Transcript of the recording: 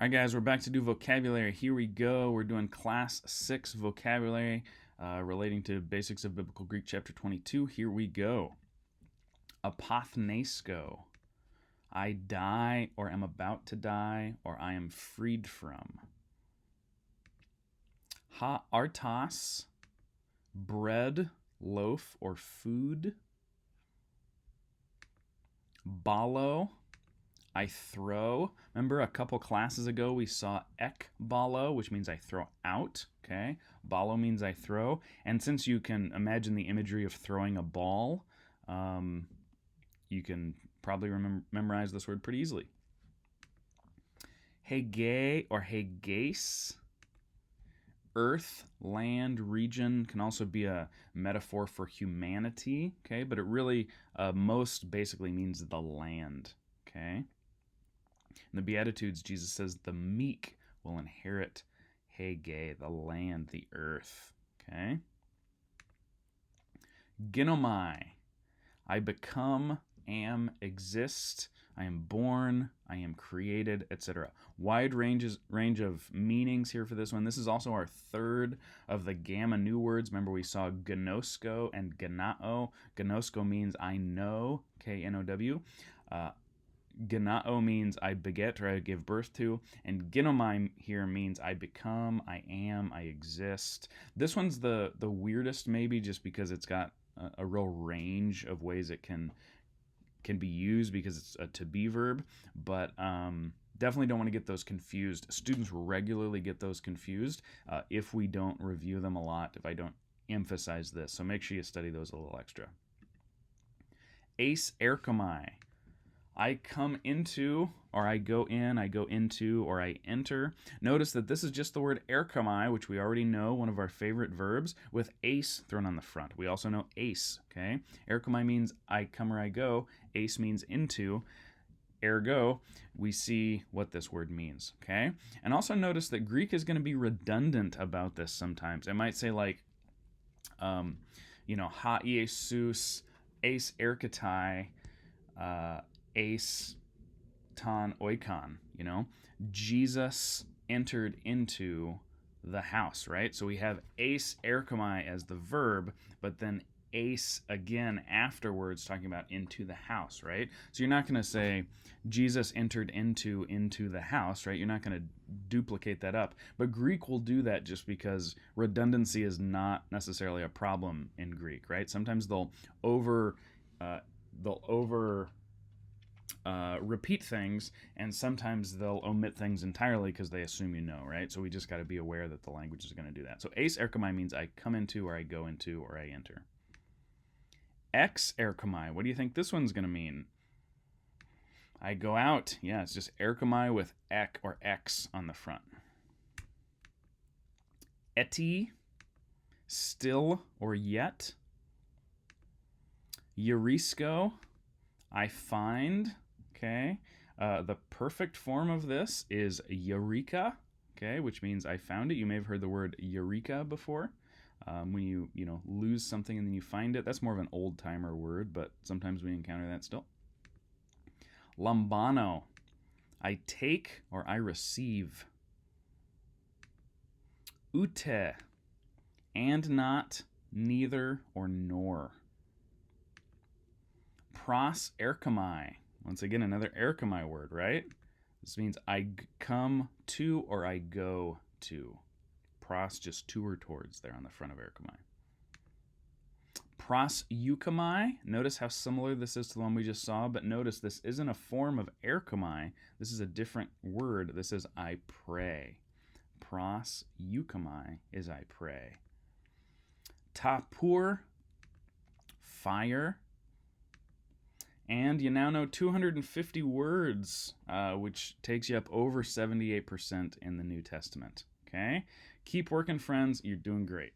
All right, guys, we're back to do vocabulary. Here we go. We're doing class 6 vocabulary relating to basics of biblical Greek, chapter 22. Here we go. Apothnesko. I die or am about to die or I am freed from. Ha artos. Bread, loaf, or food. Balo. I throw. Remember a couple classes ago we saw ekbalo, which means I throw out. Okay, balo means I throw. And since you can imagine the imagery of throwing a ball, you can probably memorize this word pretty easily. Hege or heges. Earth, land, region can also be a metaphor for humanity. Okay, but it really most basically means the land. Okay. In the Beatitudes, Jesus says the meek will inherit Hege, the land, the earth. Okay? Ginomai. I become, am, exist, I am born, I am created, etc. Wide range of meanings here for this one. This is also our third of the gamma new words. Remember we saw gnosko and ganao. Gnosko means I know, K-N-O-W. Ganao means I beget or I give birth to, and ginomai here means I become, I am, I exist. This one's the weirdest maybe just because it's got a real range of ways it can be used because it's a to be verb, but definitely don't want to get those confused. Students regularly get those confused if we don't review them a lot, if I don't emphasize this. So make sure you study those a little extra. Ace erkomai. I come into, or I go in, I go into, or I enter. Notice that this is just the word erkomai, which we already know, one of our favorite verbs, with ace thrown on the front. We also know ace, okay? Erkomai means I come or I go. Ace means into. Ergo, we see what this word means, okay? And also notice that Greek is going to be redundant about this sometimes. It might say like, ha Iesus, ace erkatai, ace ton oikon, Jesus entered into the house, right? So we have ace erkomai as the verb, but then ace again afterwards talking about into the house, right? So you're not going to say Jesus entered into the house, right? You're not going to duplicate that up. But Greek will do that just because redundancy is not necessarily a problem in Greek, right? Sometimes they'll repeat things, and sometimes they'll omit things entirely because they assume you know, right? So we just got to be aware that the language is going to do that. So ace erkomai means I come into, or I go into, or I enter. Ex erkomai, what do you think this one's going to mean? I go out. Yeah, it's just erkomai with ek or x on the front. Eti, still or yet. Eurisko, I find. Okay, the perfect form of this is eureka, okay, which means I found it. You may have heard the word eureka before. When you lose something and then you find it, that's more of an old-timer word, but sometimes we encounter that still. Lambano, I take or I receive. Ute, and not, neither, or nor. Pros erkomai. Once again, another erkomai word, right? This means I come to or I go to. Pros, just to or towards there on the front of erkomai. Pros eukomai. Notice how similar this is to the one we just saw, but notice this isn't a form of erkomai. This is a different word. This is I pray. Pros eukomai is I pray. Tapur, fire. And you now know 250 words, which takes you up over 78% in the New Testament. Okay? Keep working, friends. You're doing great.